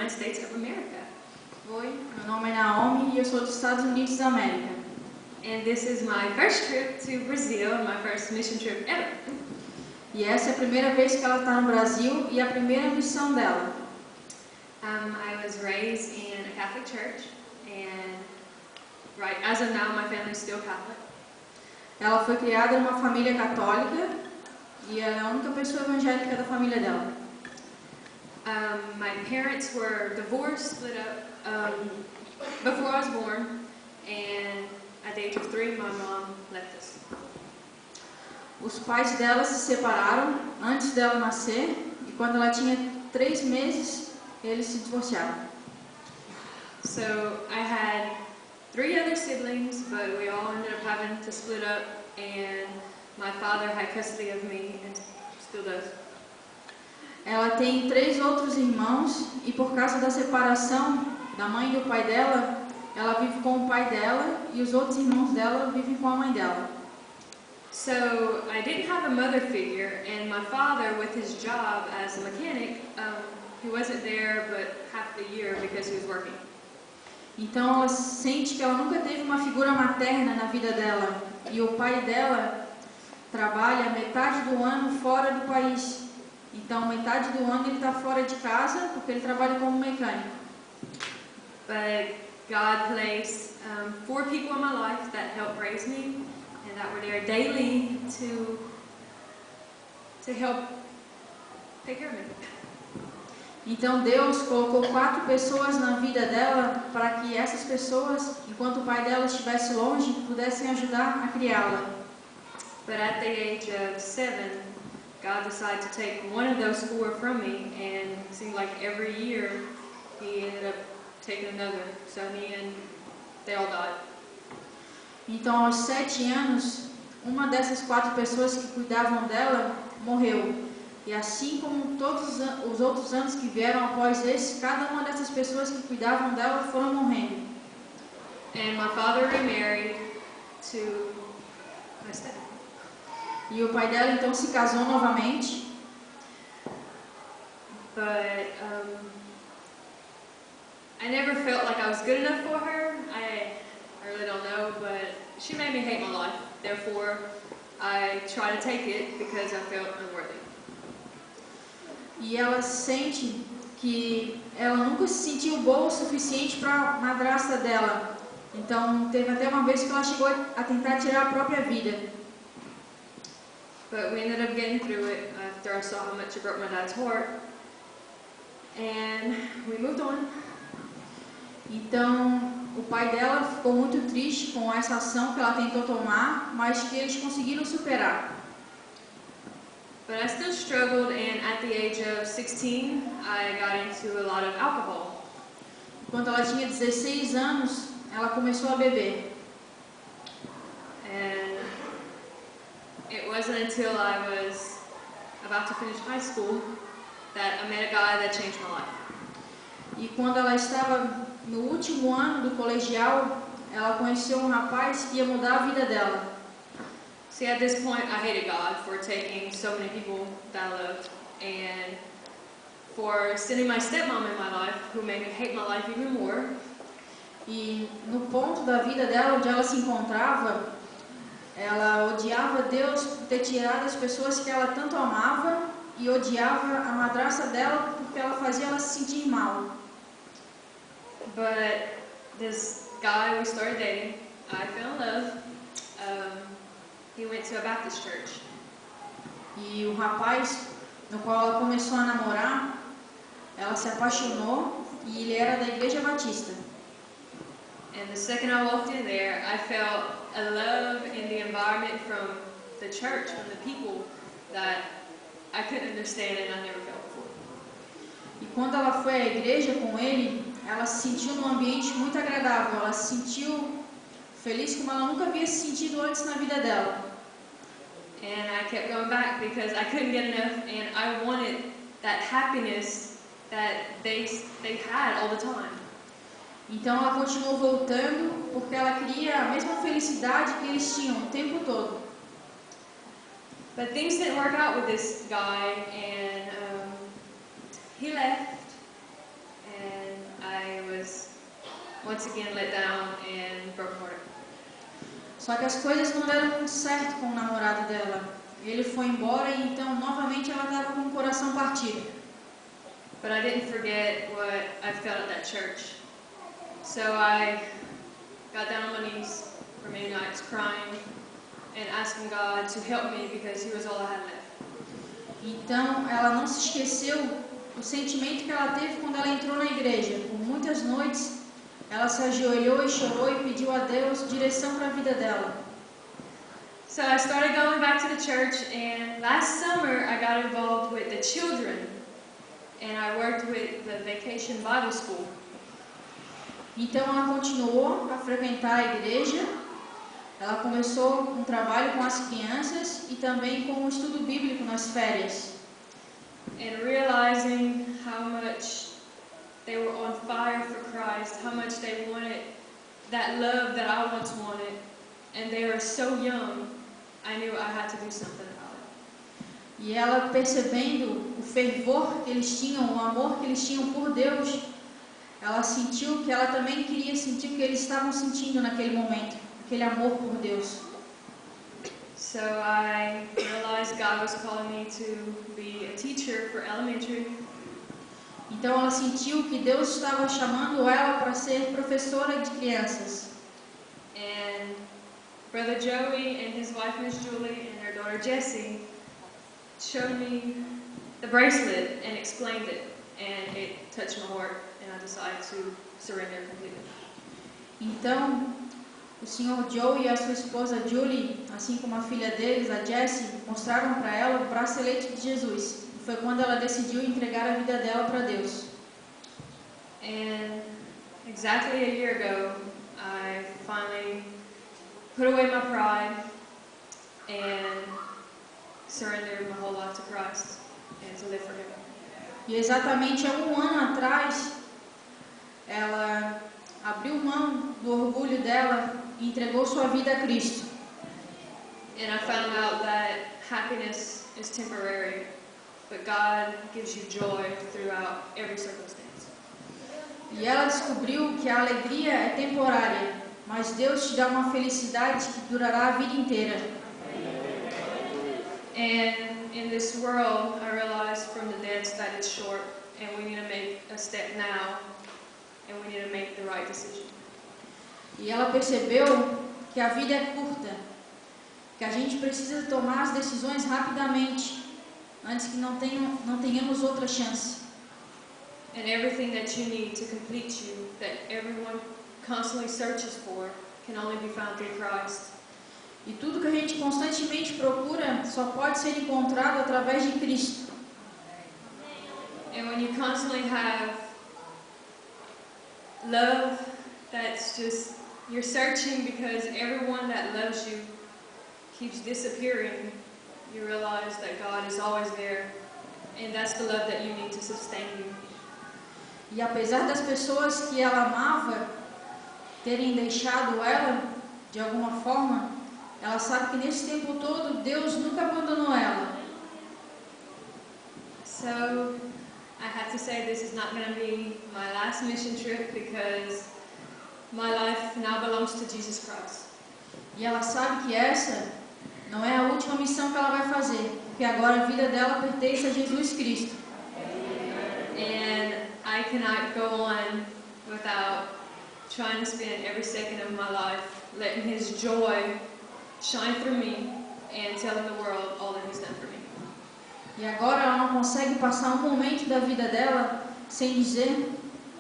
United States of America. Oi, meu nome é Naomi e eu sou dos Estados Unidos da América. And this is my first trip to Brazil, my first mission trip ever. E essa é a primeira vez que ela está no Brasil e a primeira missão dela. I was raised in a Catholic church, and right as of now, my family is still Catholic. Ela foi criada numa família católica e ela é a única pessoa evangélica da família dela. My parents were divorced, split up before I was born, and at the age of 3, my mom left us. Os pais dela se separaram antes dela nascer e quando ela tinha 3 meses, eles se divorciaram. So I had 3 other siblings, but we all ended up having to split up, and my father had custody of me and still does. Ela tem 3 outros irmãos e por causa da separação da mãe e do pai dela, ela vive com o pai dela e os outros irmãos dela vivem com a mãe dela. So I didn't have a mother figure, and my father, with his job as a mechanic, he wasn't there but half the year because he was working. Então ela sente que ela nunca teve uma figura materna na vida dela e o pai dela trabalha metade do ano fora do país. Então metade do ano ele está fora de casa porque ele trabalha como mecânico. But God placed 4 people in my life that helped raise me and that were there daily to help take care of me. Então Deus colocou 4 pessoas na vida dela para que essas pessoas, enquanto o pai dela estivesse longe, pudessem ajudar a criá-la. But at the age of 7, God decided to take one of those 4 from me, and it seemed like every year He ended up taking another. So in the end, they all died. Então aos 7 anos, uma dessas 4 pessoas que cuidavam dela morreu. E assim como todos os outros anos que vieram após esse, cada uma dessas pessoas que cuidavam dela foram morrendo. And my father remarried to my stepdad. E o pai dela então se casou novamente. But I never felt like I was good enough for her. I really don't know, but she made me hate my life. Therefore, I try to take it because I felt unworthy. E ela sente que ela nunca se sentiu boa o suficiente para a madrasta dela. Então, teve até uma vez que ela chegou a tentar tirar a própria vida. But we ended up getting through it after I saw how much it broke my dad's heart. And we moved on. Então, o pai dela ficou muito triste com essa ação que ela tentou tomar, mas que eles conseguiram superar. But I still struggled, and at the age of 16, I got into a lot of alcohol. Quando ela tinha 16 anos, ela começou a beber. And it wasn't until I was about to finish high school that I met a guy that changed my life. E quando ela estava no último ano do colegial, ela conheceu um rapaz que ia mudar a vida dela. See, at this point, I hated God for taking so many people that I loved, and for sending my stepmom in my life, who made me hate my life even more. E no ponto da vida dela, onde ela se encontrava, ela odiava Deus por ter tirado as pessoas que ela tanto amava e odiava a madrasta dela porque ela fazia ela se sentir mal. But this guy we started dating, I fell in love. He went to a Baptist church. E o rapaz no qual ela começou a namorar, ela se apaixonou e ele era da igreja batista. And the second I walked in there, I felt a love in the environment from the church, from the people, that I couldn't understand and I never felt before. E quando ela foi à igreja com ele, ela se sentiu num ambiente muito agradável. Ela se sentiu feliz como ela nunca havia se sentido antes na vida dela. And I kept going back because I couldn't get enough, and I wanted that happiness that they had all the time. Então ela continuou voltando porque ela queria a mesma felicidade que eles tinham o tempo todo. But things didn't work out with this guy, and he left, and once again let down and brokenhearted. Só que as coisas não deram muito certo com o namorado dela. Ele foi embora e então novamente ela estava com o coração partido. But I didn't forget what I felt at that church. So I got down on my knees for many nights crying and asking God to help me because He was all I had left. Então ela não se esqueceu do sentimento que ela teve quando ela entrou na igreja. Por muitas noites ela se ajoelhou e chorou e pediu a Deus direção para a vida dela. So I started going back to the church, and last summer I got involved with the children, and I worked with the vacation Bible school. Então ela continuou a frequentar a igreja. Ela começou um trabalho com as crianças e também com o estudo bíblico nas férias. And realizing how much they were on fire for Christ, how much they wanted that love that I once wanted, and they were so young, I knew I had to do something about it. E ela, percebendo o fervor que eles tinham, o amor que eles tinham por Deus, ela sentiu que ela também queria sentir o que eles estavam sentindo naquele momento, aquele amor por Deus. So I realized God was calling me to be a teacher for elementary. Então ela sentiu que Deus estava chamando ela para ser professora de crianças. And Brother Joey and his wife Miss Julie and their daughter Jessie showed me the bracelet and explained it, and it touched my heart, and I decided to surrender completely. Então o senhor Joe e a sua esposa Julie, assim como a filha deles, a Jessie, mostraram para ela o bracelete de Jesus. E foi quando ela decidiu entregar a vida dela para Deus. And exactly a year ago, I finally put away my pride and surrendered my whole life to Christ and to live for Him. E exatamente há um ano atrás, ela abriu mão do orgulho dela e entregou sua vida a Cristo. And I found out that happiness is temporary, but God gives you joy throughout every circumstance. E ela descobriu que a alegria é temporária, mas Deus te dá uma felicidade que durará a vida inteira. And in this world, I realized from the dance that it's short, and we need to make a step now, and we need to make the right decision. E ela percebeu que a vida é curta, que a gente precisa tomar as decisões rapidamente, antes que não tenhamos outra chance. And everything that you need to complete you, that everyone constantly searches for, can only be found through Christ. E tudo que a gente constantemente procura só pode ser encontrado através de Cristo. And when you constantly have love that's just, you're searching because everyone that loves you keeps disappearing, you realize that God is always there, and that's the love that you need to sustain you. E apesar das pessoas que ela amava terem deixado ela, de alguma forma, ela sabe que nesse tempo todo Deus nunca abandonou ela. So I have to say this is not going to be my last mission trip because my life now belongs to Jesus Christ. E ela sabe que essa não é a última missão que ela vai fazer, porque agora a vida dela pertence a Jesus Cristo. And I cannot go on without trying to spend every second of my life letting His joy shine through me and telling the world all that He's done for me. E agora ela não consegue passar um momento da vida dela sem dizer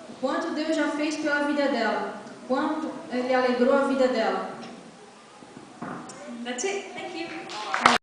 o quanto Deus já fez pela vida dela, o quanto Ele alegrou a vida dela. That's it. Thank you.